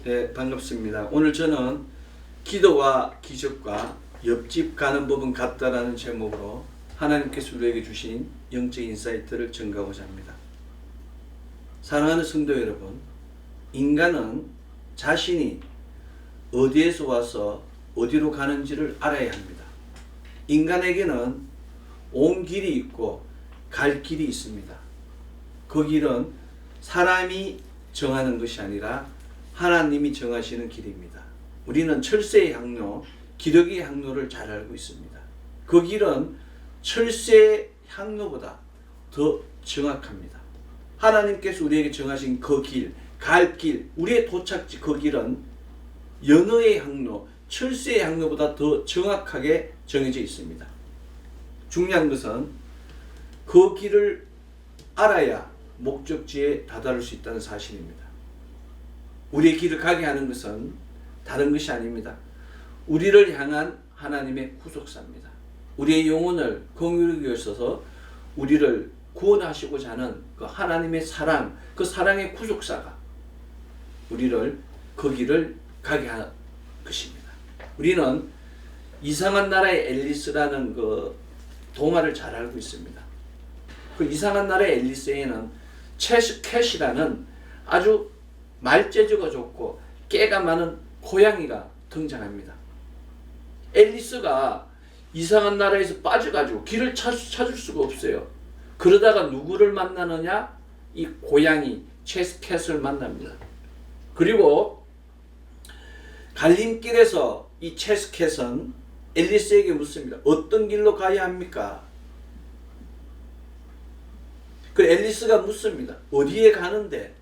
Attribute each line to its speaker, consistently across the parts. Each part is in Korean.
Speaker 1: 네, 반갑습니다. 오늘 저는 기도와 기적과 옆집 가는 법은 같다라는 제목으로 하나님께서 우리에게 주신 영적 인사이트를 전가하고자 합니다. 사랑하는 성도 여러분, 인간은 자신이 어디에서 와서 어디로 가는지를 알아야 합니다. 인간에게는 온 길이 있고 갈 길이 있습니다. 그 길은 사람이 정하는 것이 아니라 하나님이 정하시는 길입니다. 우리는 철새의 항로, 기러기의 항로를 잘 알고 있습니다. 그 길은 철새의 항로보다 더 정확합니다. 하나님께서 우리에게 정하신 그 길, 갈 길, 우리의 도착지 그 길은 연어의 항로, 철새의 항로보다 더 정확하게 정해져 있습니다. 중요한 것은 그 길을 알아야 목적지에 다다를 수 있다는 사실입니다. 우리의 길을 가게 하는 것은 다른 것이 아닙니다. 우리를 향한 하나님의 구속사입니다. 우리의 영혼을 긍휼히 여기셔서 우리를 구원하시고자 하는 그 하나님의 사랑, 그 사랑의 구속사가 우리를 그 길을 가게 하는 것입니다. 우리는 이상한 나라의 앨리스라는 그 동화를 잘 알고 있습니다. 그 이상한 나라의 앨리스에는 체스 캣이라는 아주 말재주가 좋고 깨가 많은 고양이가 등장합니다. 앨리스가 이상한 나라에서 빠져가지고 길을 찾을 수가 없어요. 그러다가 누구를 만나느냐? 이 고양이 체스 캣을 만납니다. 그리고 갈림길에서 이 체스 캣은 앨리스에게 묻습니다. 어떤 길로 가야 합니까? 그 앨리스가 묻습니다. 어디에 가는데?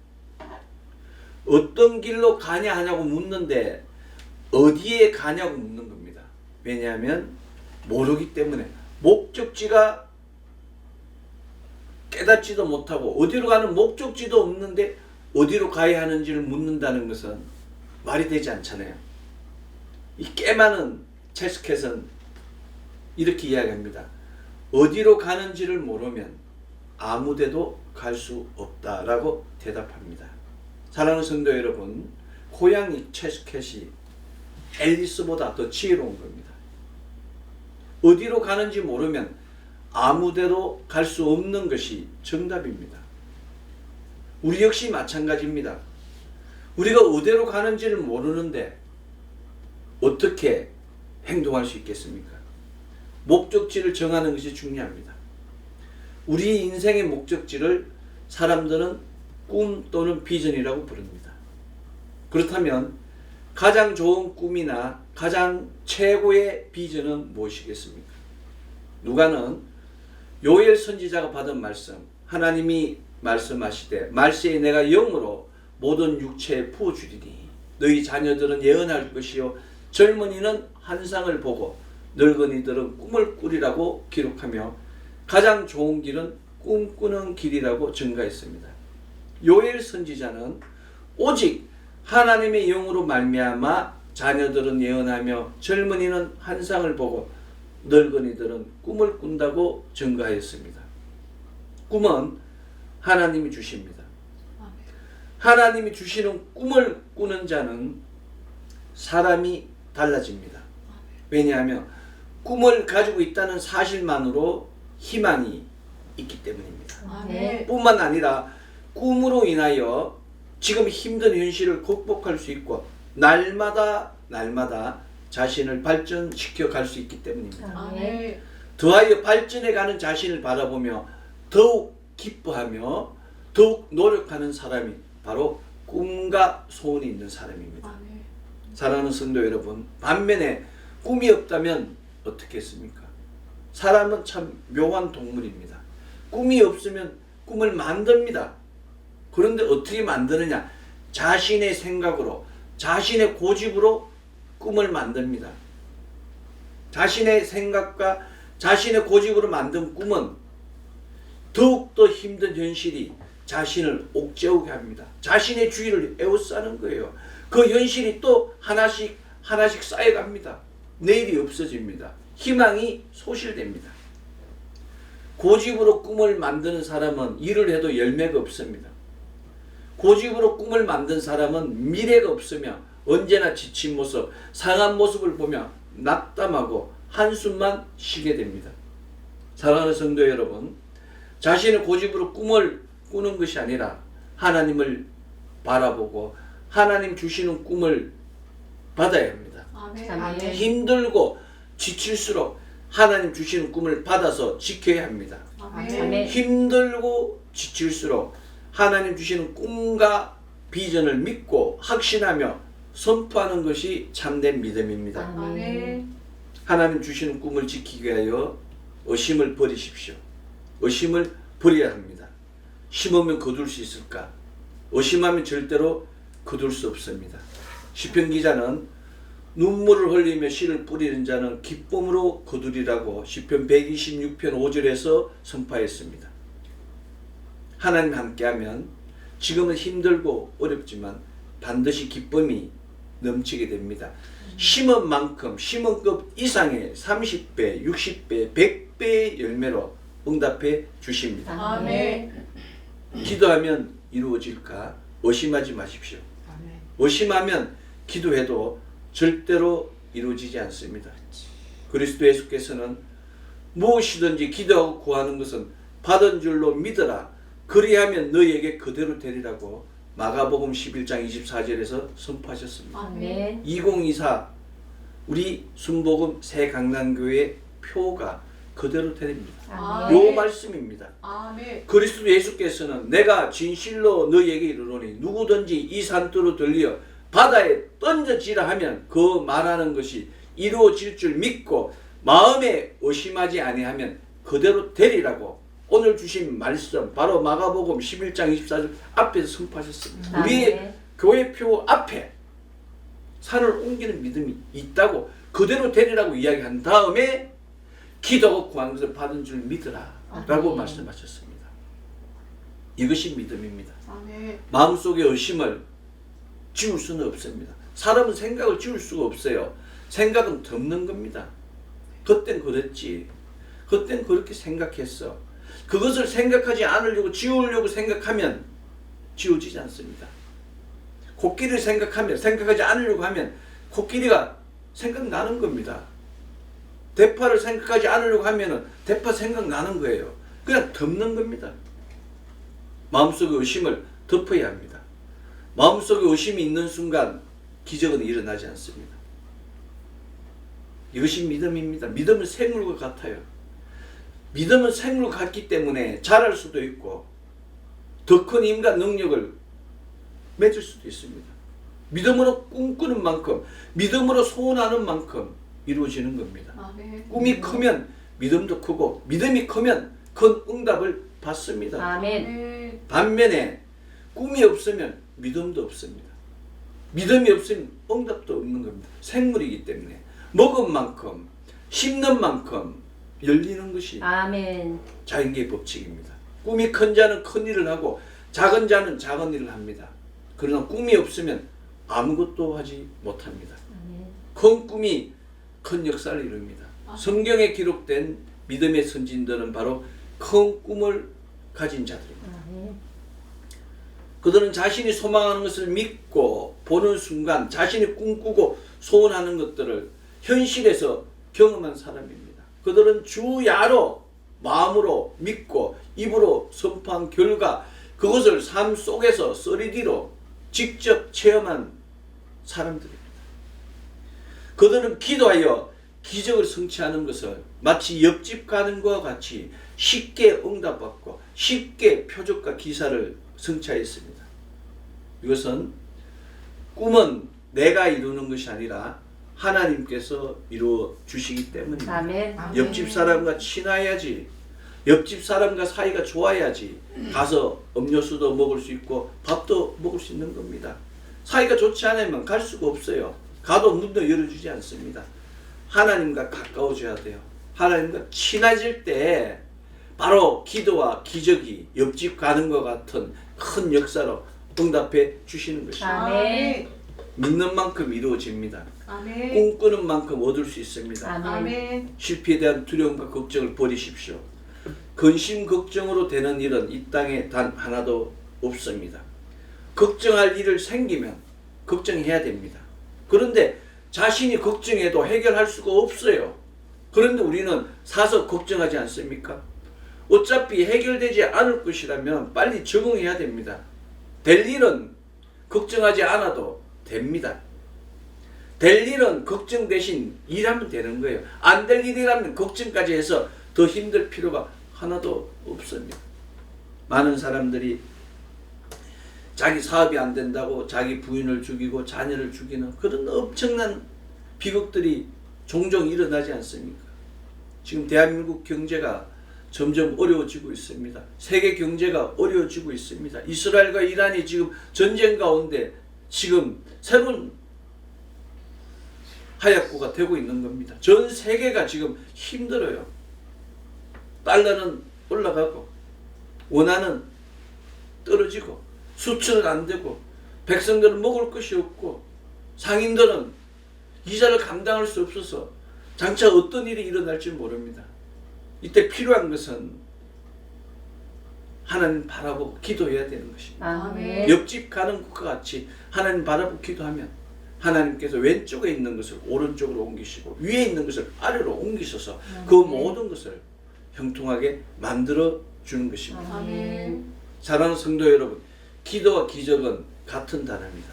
Speaker 1: 어떤 길로 가냐 하냐고 묻는데 어디에 가냐고 묻는 겁니다. 왜냐하면 모르기 때문에 목적지가 깨닫지도 못하고 어디로 가는 목적지도 없는데 어디로 가야 하는지를 묻는다는 것은 말이 되지 않잖아요. 이 꽤 많은 체스캣은 이렇게 이야기합니다. 어디로 가는지를 모르면 아무데도 갈 수 없다라고 대답합니다. 사랑하는 성도 여러분, 고양이 체스캣이 앨리스보다 더 지혜로운 겁니다. 어디로 가는지 모르면 아무데도 갈 수 없는 것이 정답입니다. 우리 역시 마찬가지입니다. 우리가 어디로 가는지를 모르는데 어떻게 행동할 수 있겠습니까? 목적지를 정하는 것이 중요합니다. 우리 인생의 목적지를 사람들은 꿈 또는 비전이라고 부릅니다. 그렇다면 가장 좋은 꿈이나 가장 최고의 비전은 무엇이겠습니까? 누가는 요엘 선지자가 받은 말씀, 하나님이 말씀하시되 말세에 내가 영으로 모든 육체에 부어주리니 너희 자녀들은 예언할 것이요 젊은이는 환상을 보고 늙은이들은 꿈을 꾸리라고 기록하며 가장 좋은 길은 꿈꾸는 길이라고 증가했습니다. 요엘 선지자는 오직 하나님의 영으로 말미암아 자녀들은 예언하며 젊은이는 환상을 보고 늙은이들은 꿈을 꾼다고 증가했습니다. 꿈은 하나님이 주십니다. 하나님이 주시는 꿈을 꾸는 자는 사람이 달라집니다. 왜냐하면 꿈을 가지고 있다는 사실만으로 희망이 있기 때문입니다. 뿐만 아니라 꿈으로 인하여 지금 힘든 현실을 극복할 수 있고 날마다 자신을 발전시켜 갈 수 있기 때문입니다. 더하여 발전해 가는 자신을 바라보며 더욱 기뻐하며 더욱 노력하는 사람이 바로 꿈과 소원이 있는 사람입니다. 사랑하는 성도 여러분, 반면에 꿈이 없다면 어떻게 했습니까? 사람은 참 묘한 동물입니다. 꿈이 없으면 꿈을 만듭니다. 그런데 어떻게 만드느냐? 자신의 생각으로, 자신의 고집으로 꿈을 만듭니다. 자신의 생각과 자신의 고집으로 만든 꿈은 더욱더 힘든 현실이 자신을 옥죄오게 합니다. 자신의 주위를 에워싸는 거예요. 그 현실이 또 하나씩 쌓여갑니다. 내일이 없어집니다. 희망이 소실됩니다. 고집으로 꿈을 만드는 사람은 일을 해도 열매가 없습니다. 고집으로 꿈을 만든 사람은 미래가 없으며 언제나 지친 모습, 상한 모습을 보며 낙담하고 한숨만 쉬게 됩니다. 사랑하는 성도 여러분, 자신의 고집으로 꿈을 꾸는 것이 아니라 하나님을 바라보고 하나님 주시는 꿈을 받아야 합니다.
Speaker 2: 아멘.
Speaker 1: 힘들고 지칠수록 하나님 주시는 꿈을 받아서 지켜야 합니다.
Speaker 2: 아멘.
Speaker 1: 힘들고 지칠수록 하나님 주시는 꿈과 비전을 믿고 확신하며 선포하는 것이 참된 믿음입니다.
Speaker 2: 아멘.
Speaker 1: 하나님 주시는 꿈을 지키기 위하여 의심을 버리십시오. 의심을 버려야 합니다. 심으면 거둘 수 있을까? 의심하면 절대로 거둘 수 없습니다. 시편 기자는 눈물을 흘리며 씨를 뿌리는 자는 기쁨으로 거두리라고 시편 126편 5절에서 선포했습니다. 하나님 함께하면 지금은 힘들고 어렵지만 반드시 기쁨이 넘치게 됩니다. 심은 만큼 심은 것 이상의 30배, 60배, 100배의 열매로 응답해 주십니다.
Speaker 2: 아멘.
Speaker 1: 기도하면 이루어질까? 의심하지 마십시오. 의심하면 기도해도 절대로 이루어지지 않습니다. 그리스도 예수께서는 무엇이든지 기도하고 구하는 것은 받은 줄로 믿어라. 그리하면 너희에게 그대로 되리라고 마가복음 11장 24절에서 선포하셨습니다.
Speaker 2: 아멘.
Speaker 1: 2024 우리 순복음 새 강남교회 표가 그대로 되립니다.
Speaker 2: 아멘.
Speaker 1: 요 말씀입니다.
Speaker 2: 아멘.
Speaker 1: 그리스도 예수께서는 내가 진실로 너희에게 이르노니 누구든지 이 산두로 들려 바다에 던져지라 하면 그 말하는 것이 이루어질 줄 믿고 마음에 의심하지 아니하면 그대로 되리라고 오늘 주신 말씀 바로 마가복음 11장 24절 앞에서 선포하셨습니다. 우리의 교회표 앞에 산을 옮기는 믿음이 있다고 그대로 되리라고 이야기한 다음에 기도하고 구하는 것을 받은 줄 믿으라 라고 말씀하셨습니다. 이것이 믿음입니다.
Speaker 2: 아멘.
Speaker 1: 마음속의 의심을 지울 수는 없습니다. 사람은 생각을 지울 수가 없어요. 생각은 덮는 겁니다. 그땐 그랬지. 그땐 그렇게 생각했어. 그것을 생각하지 않으려고 지우려고 생각하면 지워지지 않습니다. 코끼리를 생각하지 않으려고 하면 코끼리가 생각나는 겁니다. 대파를 생각하지 않으려고 하면 대파 생각나는 거예요. 그냥 덮는 겁니다. 마음속의 의심을 덮어야 합니다. 마음속에 의심이 있는 순간 기적은 일어나지 않습니다. 이것이 믿음입니다. 믿음은 생물과 같아요. 믿음은 생물과 같기 때문에 자랄 수도 있고 더 큰 힘과 능력을 맺을 수도 있습니다. 믿음으로 꿈꾸는 만큼 믿음으로 소원하는 만큼 이루어지는 겁니다.
Speaker 2: 아멘.
Speaker 1: 꿈이 크면 믿음도 크고 믿음이 크면 큰 응답을 받습니다.
Speaker 2: 아멘.
Speaker 1: 반면에 꿈이 없으면 믿음도 없습니다. 믿음이 없으면 응답도 없는 겁니다. 생물이기 때문에 먹은 만큼 심는 만큼 열리는 것이
Speaker 3: 아멘.
Speaker 1: 자연계의 법칙입니다. 꿈이 큰 자는 큰 일을 하고 작은 자는 작은 일을 합니다. 그러나 꿈이 없으면 아무것도 하지 못합니다.
Speaker 3: 아멘.
Speaker 1: 큰 꿈이 큰 역사를 이룹니다. 성경에 기록된 믿음의 선진들은 바로 큰 꿈을 가진 자들입니다.
Speaker 3: 아멘.
Speaker 1: 그들은 자신이 소망하는 것을 믿고 보는 순간 자신이 꿈꾸고 소원하는 것들을 현실에서 경험한 사람입니다. 그들은 주야로 마음으로 믿고 입으로 선포한 결과 그것을 삶 속에서 3D로 직접 체험한 사람들입니다. 그들은 기도하여 기적을 성취하는 것을 마치 옆집 가는 것과 같이 쉽게 응답받고 쉽게 표적과 기사를 성취하였습니다. 이것은 꿈은 내가 이루는 것이 아니라 하나님께서 이루어 주시기 때문입니다.
Speaker 3: 아멘.
Speaker 1: 옆집 사람과 친해야지, 옆집 사람과 사이가 좋아야지 가서 음료수도 먹을 수 있고 밥도 먹을 수 있는 겁니다. 사이가 좋지 않으면 갈 수가 없어요. 가도 문도 열어주지 않습니다. 하나님과 가까워져야 돼요. 하나님과 친해질 때 바로 기도와 기적이 옆집 가는 것 같은 큰 역사로 응답해 주시는 것입니다.
Speaker 3: 아멘.
Speaker 1: 믿는 만큼 이루어집니다.
Speaker 2: 아멘.
Speaker 1: 꿈꾸는 만큼 얻을 수 있습니다.
Speaker 3: 아멘.
Speaker 2: 아멘.
Speaker 1: 실패에 대한 두려움과 걱정을 버리십시오. 근심 걱정으로 되는 일은 이 땅에 단 하나도 없습니다. 걱정할 일을 생기면 걱정해야 됩니다. 그런데 자신이 걱정해도 해결할 수가 없어요. 그런데 우리는 사서 걱정하지 않습니까? 어차피 해결되지 않을 것이라면 빨리 적응해야 됩니다. 될 일은 걱정하지 않아도 됩니다. 될 일은 걱정 대신 일하면 되는 거예요. 안 될 일이라면 걱정까지 해서 더 힘들 필요가 하나도 없습니다. 많은 사람들이 자기 사업이 안 된다고 자기 부인을 죽이고 자녀를 죽이는 그런 엄청난 비극들이 종종 일어나지 않습니까? 지금 대한민국 경제가 점점 어려워지고 있습니다. 세계 경제가 어려워지고 있습니다. 이스라엘과 이란이 지금 전쟁 가운데 지금 새로운 하약구가 되고 있는 겁니다. 전 세계가 지금 힘들어요. 달러는 올라가고 원화는 떨어지고 수출은 안 되고 백성들은 먹을 것이 없고 상인들은 이자를 감당할 수 없어서 장차 어떤 일이 일어날지 모릅니다. 이때 필요한 것은 하나님 바라보고 기도해야 되는 것입니다.
Speaker 2: 아멘.
Speaker 1: 옆집 가는 것과 같이 하나님 바라보고 기도하면 하나님께서 왼쪽에 있는 것을 오른쪽으로 옮기시고 위에 있는 것을 아래로 옮기셔서 그 모든 것을 형통하게 만들어 주는 것입니다.
Speaker 2: 아멘.
Speaker 1: 사랑하는 성도 여러분, 기도와 기적은 같은 단어입니다.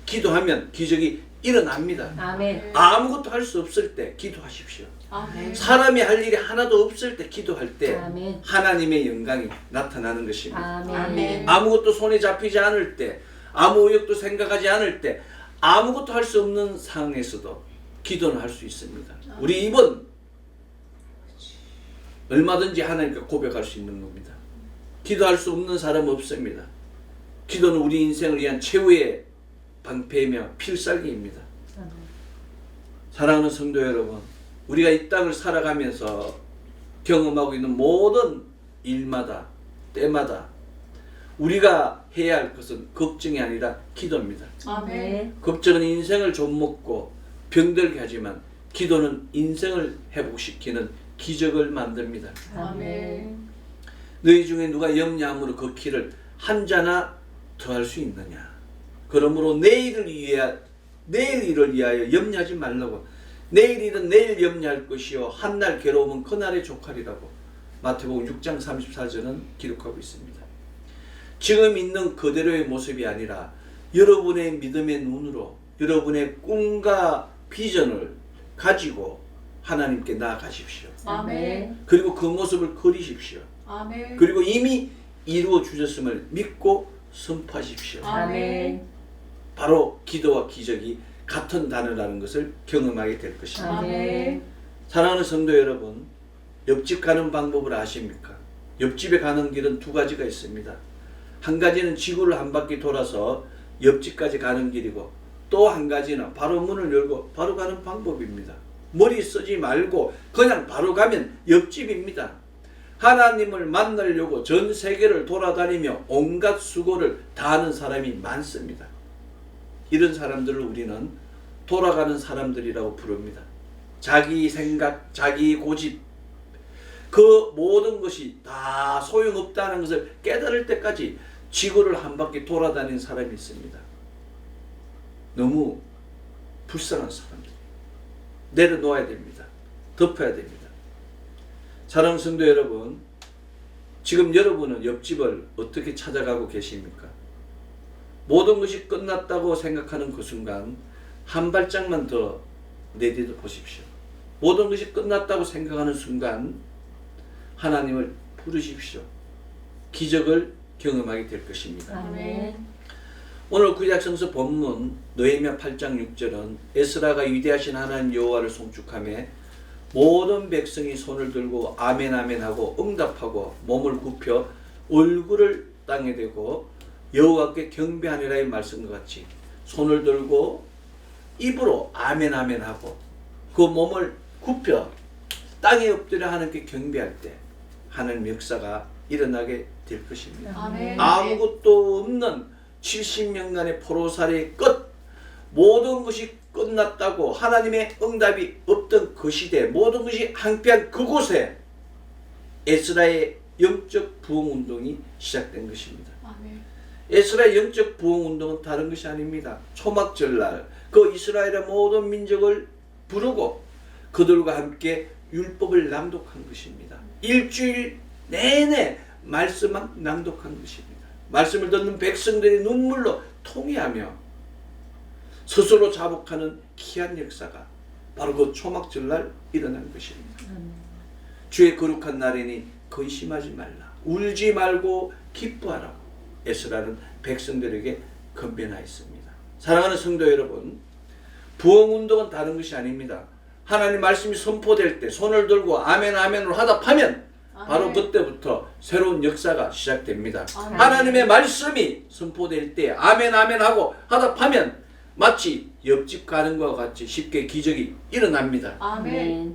Speaker 1: 기도하면 기적이 일어납니다.
Speaker 2: 아멘.
Speaker 1: 아무것도 할 수 없을 때 기도하십시오.
Speaker 2: 아멘.
Speaker 1: 사람이 할 일이 하나도 없을 때 기도할 때
Speaker 3: 아멘.
Speaker 1: 하나님의 영광이 나타나는 것입니다.
Speaker 3: 아멘.
Speaker 1: 아무것도 손에 잡히지 않을 때, 아무 의욕도 생각하지 않을 때, 아무것도 할 수 없는 상황에서도 기도는 할 수 있습니다. 우리 입은 얼마든지 하나님께 고백할 수 있는 겁니다. 기도할 수 없는 사람은 없습니다. 기도는 우리 인생을 위한 최후의 방패이며 필살기입니다. 사랑하는 성도 여러분, 우리가 이 땅을 살아가면서 경험하고 있는 모든 일마다 때마다 우리가 해야 할 것은 걱정이 아니라 기도입니다.
Speaker 2: 아멘.
Speaker 1: 걱정은 인생을 좀먹고 병들게 하지만 기도는 인생을 회복시키는 기적을 만듭니다.
Speaker 2: 아멘.
Speaker 1: 너희 중에 누가 염려함으로 그 키를 한 자나 더할 수 있느냐. 그러므로 내일 일을 위하여 염려하지 말라고. 내일 일은 내일 염려할 것이요 한날 괴로움은 그날에 족하리라고 마태복음 6장 34절은 기록하고 있습니다. 지금 있는 그대로의 모습이 아니라 여러분의 믿음의 눈으로 여러분의 꿈과 비전을 가지고 하나님께 나아가십시오.
Speaker 2: 아멘.
Speaker 1: 그리고 그 모습을 그리십시오.
Speaker 2: 아멘.
Speaker 1: 그리고 이미 이루어 주셨음을 믿고 선포하십시오.
Speaker 2: 아멘.
Speaker 1: 바로 기도와 기적이 같은 단어라는 것을 경험하게 될 것입니다.
Speaker 2: 아멘.
Speaker 1: 사랑하는 성도 여러분, 옆집 가는 방법을 아십니까? 옆집에 가는 길은 두 가지가 있습니다. 한 가지는 지구를 한 바퀴 돌아서 옆집까지 가는 길이고 또 한 가지는 바로 문을 열고 바로 가는 방법입니다. 머리 쓰지 말고 그냥 바로 가면 옆집입니다. 하나님을 만나려고 전 세계를 돌아다니며 온갖 수고를 다하는 사람이 많습니다. 이런 사람들을 우리는 돌아가는 사람들이라고 부릅니다. 자기 생각, 자기 고집, 그 모든 것이 다 소용없다는 것을 깨달을 때까지 지구를 한 바퀴 돌아다닌 사람이 있습니다. 너무 불쌍한 사람들. 내려놓아야 됩니다. 덮어야 됩니다. 사랑하는 성도 여러분, 지금 여러분은 옆집을 어떻게 찾아가고 계십니까? 모든 것이 끝났다고 생각하는 그 순간 한 발짝만 더 내디뎌 보십시오. 모든 것이 끝났다고 생각하는 순간 하나님을 부르십시오. 기적을 경험하게 될 것입니다.
Speaker 3: 아멘.
Speaker 1: 오늘 구약성서 본문 느헤미야 8장 6절은 에스라가 위대하신 하나님 여호와를 송축하며 모든 백성이 손을 들고 아멘 아멘 하고 응답하고 몸을 굽혀 얼굴을 땅에 대고 여호와께 경배하니라의 말씀과 같이 손을 들고 입으로 아멘 아멘 하고 그 몸을 굽혀 땅에 엎드려 하나님께 경배할 때 하나님 역사가 일어나게 될 것입니다.
Speaker 2: 아멘.
Speaker 1: 아무것도 없는 70년간의 포로살이의 끝, 모든 것이 끝났다고 하나님의 응답이 없던 그 시대, 모든 것이 항폐한 그곳에 에스라의 영적 부흥운동이 시작된 것입니다.
Speaker 2: 아멘.
Speaker 1: 에스라의 영적 부흥운동은 다른 것이 아닙니다. 초막절날 그 이스라엘의 모든 민족을 부르고 그들과 함께 율법을 낭독한 것입니다. 일주일 내내 말씀만 낭독한 것입니다. 말씀을 듣는 백성들이 눈물로 통회하며 스스로 자복하는 귀한 역사가 바로 그 초막절날 일어난 것입니다. 주의 거룩한 날이니 근심하지 말라. 울지 말고 기뻐하라고 에스라는 백성들에게 건면하였습니다. 사랑하는 성도 여러분, 부흥운동은 다른 것이 아닙니다. 하나님 말씀이 선포될 때 손을 들고 아멘 아멘으로 하답하면 바로 그때부터 새로운 역사가 시작됩니다.
Speaker 2: 아멘.
Speaker 1: 하나님의 말씀이 선포될 때 아멘 아멘 하고 하답하면 마치 옆집 가는 것과 같이 쉽게 기적이 일어납니다.
Speaker 2: 아멘.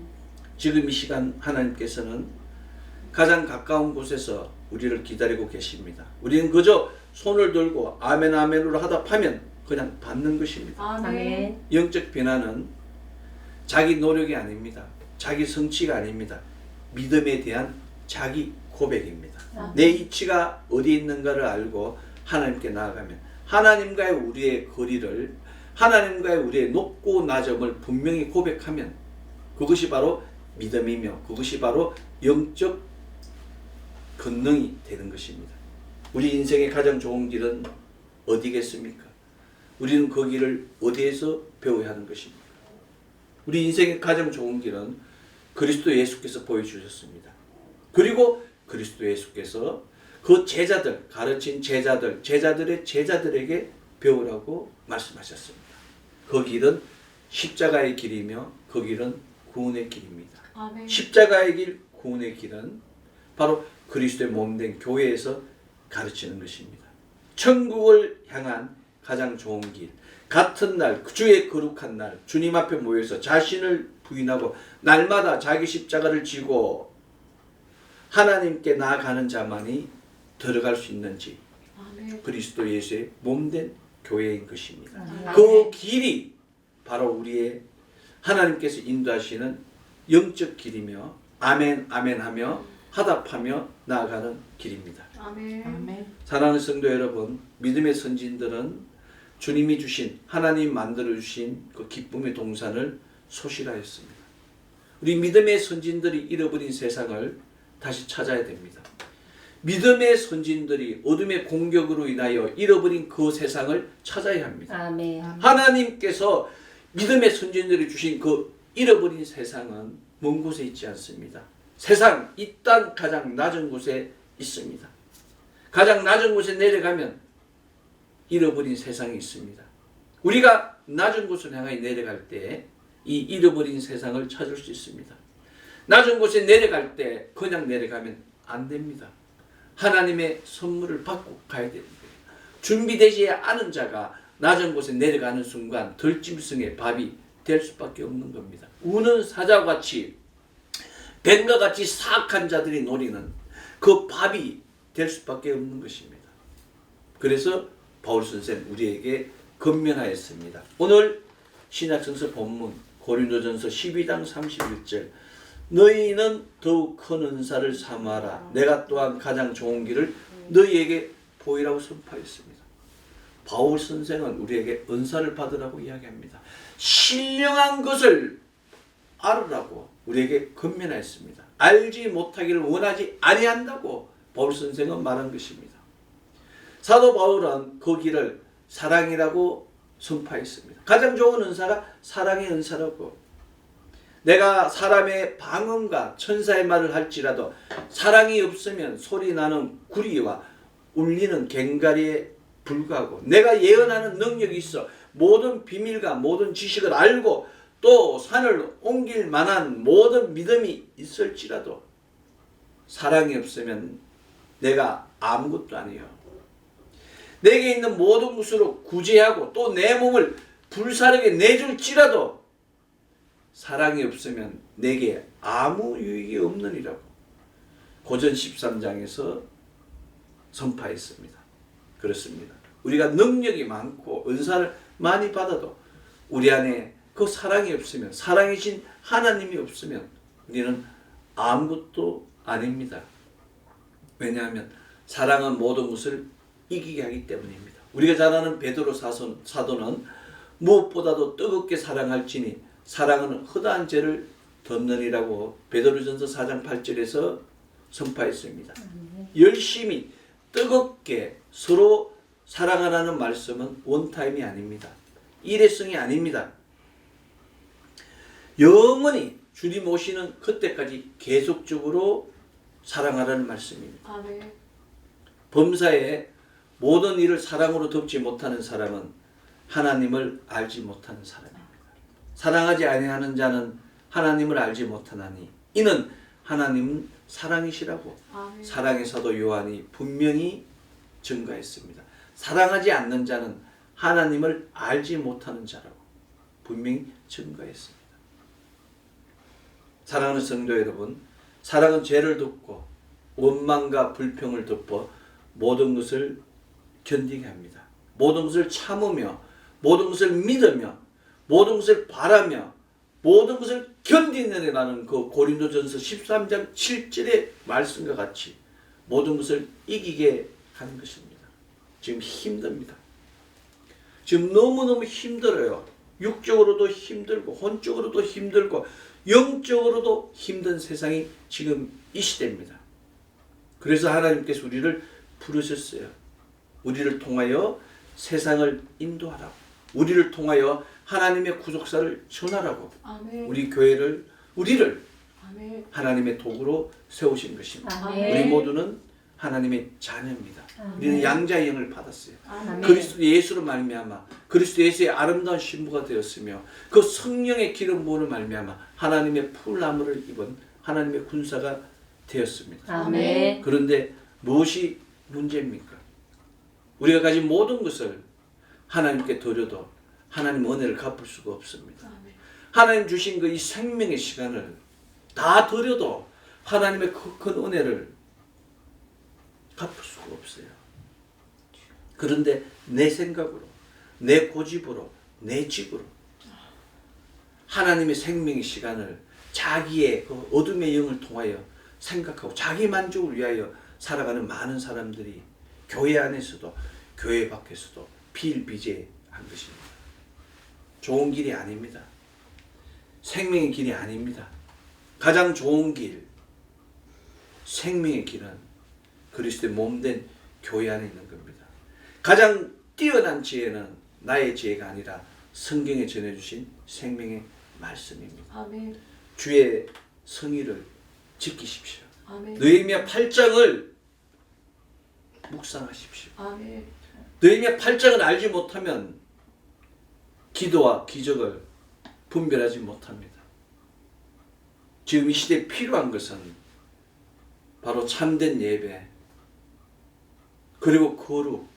Speaker 1: 지금 이 시간 하나님께서는 가장 가까운 곳에서 우리를 기다리고 계십니다. 우리는 그저 손을 들고 아멘 아멘으로 하답하면 그냥 받는 것입니다.
Speaker 2: 아멘.
Speaker 1: 영적 변화는 자기 노력이 아닙니다. 자기 성취가 아닙니다. 믿음에 대한 자기 고백입니다. 내 이치가 어디 있는가를 알고 하나님께 나아가면 하나님과의 우리의 거리를, 하나님과의 우리의 높고 낮음을 분명히 고백하면 그것이 바로 믿음이며 그것이 바로 영적 권능이 되는 것입니다. 우리 인생의 가장 좋은 길은 어디겠습니까? 우리는 그 길을 어디에서 배워야 하는 것입니까? 우리 인생의 가장 좋은 길은 그리스도 예수께서 보여주셨습니다. 그리고 그리스도 예수께서 그 제자들, 가르친 제자들, 제자들의 제자들에게 배우라고 말씀하셨습니다. 그 길은 십자가의 길이며 그 길은 구원의 길입니다.
Speaker 2: 아멘.
Speaker 1: 십자가의 길, 구원의 길은 바로 그리스도의 몸된 교회에서 가르치는 것입니다. 천국을 향한 가장 좋은 길, 같은 날, 주의 거룩한 날, 주님 앞에 모여서 자신을 부인하고 날마다 자기 십자가를 지고 하나님께 나아가는 자만이 들어갈 수 있는지
Speaker 2: 아멘.
Speaker 1: 그리스도 예수의 몸된 교회인 것입니다.
Speaker 2: 아멘.
Speaker 1: 그 길이 바로 우리의 하나님께서 인도하시는 영적 길이며 아멘 아멘 하며 하답하며 나아가는 길입니다.
Speaker 2: 아멘.
Speaker 3: 아멘.
Speaker 1: 사랑하는 성도 여러분, 믿음의 선진들은 주님이 주신, 하나님 만들어 주신 그 기쁨의 동산을 소실하였습니다. 우리 믿음의 선진들이 잃어버린 세상을 다시 찾아야 됩니다. 믿음의 선진들이 어둠의 공격으로 인하여 잃어버린 그 세상을 찾아야 합니다.
Speaker 2: 아멘.
Speaker 1: 하나님께서 믿음의 선진들이 주신 그 잃어버린 세상은 먼 곳에 있지 않습니다. 세상, 이 땅 가장 낮은 곳에 있습니다. 가장 낮은 곳에 내려가면 잃어버린 세상이 있습니다. 우리가 낮은 곳을 향하여 내려갈 때 이 잃어버린 세상을 찾을 수 있습니다. 낮은 곳에 내려갈 때 그냥 내려가면 안 됩니다. 하나님의 선물을 받고 가야 됩니다. 준비되지 않은 자가 낮은 곳에 내려가는 순간 들짐승의 밥이 될 수밖에 없는 겁니다. 우는 사자와 같이 뱀과 같이 사악한 자들이 노리는 그 밥이 될 수밖에 없는 것입니다. 그래서 바울 선생 우리에게 건면하였습니다. 오늘 신약성서 본문 고린도전서 12장 31절 너희는 더욱 큰 은사를 삼아라. 내가 또한 가장 좋은 길을 너희에게 보이라고 선포했습니다. 바울 선생은 우리에게 은사를 받으라고 이야기합니다. 신령한 것을 알으라고 우리에게 건면하였습니다. 알지 못하기를 원하지 아니한다고 바울 선생은 말한 것입니다. 사도 바울은 그 길을 사랑이라고 선포했습니다. 가장 좋은 은사가 사랑의 은사라고. 내가 사람의 방언과 천사의 말을 할지라도 사랑이 없으면 소리나는 구리와 울리는 갱가리에 불과하고 내가 예언하는 능력이 있어 모든 비밀과 모든 지식을 알고 또 산을 옮길 만한 모든 믿음이 있을지라도 사랑이 없으면 내가 아무것도 아니에요. 내게 있는 모든 것으로 구제하고 또 내 몸을 불사르게 내줄지라도 사랑이 없으면 내게 아무 유익이 없느니라고 고전 13장에서 선포했습니다. 그렇습니다. 우리가 능력이 많고 은사를 많이 받아도 우리 안에 그 사랑이 없으면, 사랑이신 하나님이 없으면 우리는 아무것도 아닙니다. 왜냐하면 사랑은 모든 것을 이기게 하기 때문입니다. 우리가 잘 아는 베드로 사도는 무엇보다도 뜨겁게 사랑할지니 사랑은 허다한 죄를 덮느니라고 베드로전서 4장 8절에서 선포했습니다. 열심히 뜨겁게 서로 사랑하라는 말씀은 원타임이 아닙니다. 일회성이 아닙니다. 영원히 주님 오시는 그때까지 계속적으로 사랑하라는 말씀입니다.
Speaker 2: 아멘.
Speaker 1: 범사에 모든 일을 사랑으로 덮지 못하는 사람은 하나님을 알지 못하는 사람입니다. 사랑하지 아니하는 자는 하나님을 알지 못하나니 이는 하나님은 사랑이시라고
Speaker 2: 아멘.
Speaker 1: 사랑의 사도 요한이 분명히 증거했습니다. 사랑하지 않는 자는 하나님을 알지 못하는 자라고 분명히 증거했습니다. 사랑하는 성도 여러분, 사랑은 죄를 덮고 원망과 불평을 덮어 모든 것을 견디게 합니다. 모든 것을 참으며 모든 것을 믿으며 모든 것을 바라며 모든 것을 견디느라는 그 고린도전서 13장 7절의 말씀과 같이 모든 것을 이기게 하는 것입니다. 지금 힘듭니다. 지금 너무너무 힘들어요. 육적으로도 힘들고 혼적으로도 힘들고 영적으로도 힘든 세상이 지금 이 시대입니다. 그래서 하나님께서 우리를 부르셨어요. 우리를 통하여 세상을 인도하라고, 우리를 통하여 하나님의 구속사를 전하라고,
Speaker 2: 아멘.
Speaker 1: 우리를
Speaker 2: 아멘.
Speaker 1: 하나님의 도구로 세우신 것입니다.
Speaker 2: 아멘.
Speaker 1: 우리 모두는 하나님의 자녀입니다. 우리는 양자의 영을 받았어요.
Speaker 2: 아멘.
Speaker 1: 그리스도 예수로 말미암아 그리스도 예수의 아름다운 신부가 되었으며 그 성령의 기름 부음으로 말미암아 하나님의 풀나무를 입은 하나님의 군사가 되었습니다.
Speaker 2: 아멘.
Speaker 1: 그런데 무엇이 문제입니까? 우리가 가진 모든 것을 하나님께 드려도 하나님 은혜를 갚을 수가 없습니다.
Speaker 2: 아멘.
Speaker 1: 하나님 주신 그 이 생명의 시간을 다 드려도 하나님의 큰 은혜를 갚을 수가 없어요. 그런데 내 생각으로, 내 고집으로, 내 직으로 하나님의 생명의 시간을 자기의 그 어둠의 영을 통하여 생각하고 자기 만족을 위하여 살아가는 많은 사람들이 교회 안에서도 교회 밖에서도 비일비재한 것입니다. 좋은 길이 아닙니다. 생명의 길이 아닙니다. 가장 좋은 길, 생명의 길은 그리스도의 몸된 교회 안에 있는 겁니다. 가장 뛰어난 지혜는 나의 지혜가 아니라 성경에 전해주신 생명의 말씀입니다.
Speaker 2: 아멘.
Speaker 1: 주의 성의를 지키십시오.
Speaker 2: 아멘.
Speaker 1: 느헤미야 8장을 묵상하십시오.
Speaker 2: 아멘.
Speaker 1: 느헤미야 8장을 알지 못하면 기도와 기적을 분별하지 못합니다. 지금 이 시대에 필요한 것은 바로 참된 예배, 그리고 거룩,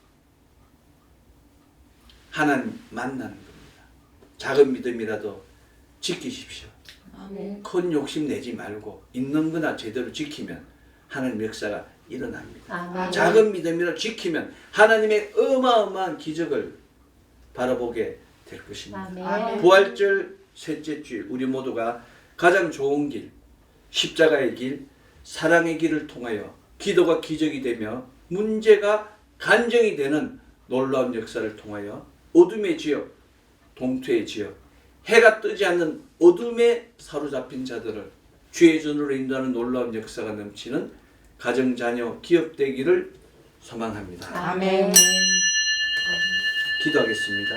Speaker 1: 하나님 만나는 겁니다. 작은 믿음이라도 지키십시오.
Speaker 2: 아멘.
Speaker 1: 큰 욕심 내지 말고 있는 거나 제대로 지키면 하나님 역사가 일어납니다.
Speaker 2: 아멘.
Speaker 1: 작은 믿음이라도 지키면 하나님의 어마어마한 기적을 바라보게 될 것입니다.
Speaker 2: 아멘.
Speaker 1: 부활절 셋째 주일 우리 모두가 가장 좋은 길, 십자가의 길, 사랑의 길을 통하여 기도가 기적이 되며 문제가 간정이 되는 놀라운 역사를 통하여 어둠의 지역, 동투의 지역, 해가 뜨지 않는 어둠에 사로잡힌 자들을 주의 전으로 인도하는 놀라운 역사가 넘치는 가정, 자녀, 기업 되기를 소망합니다.
Speaker 2: 아멘.
Speaker 1: 기도하겠습니다.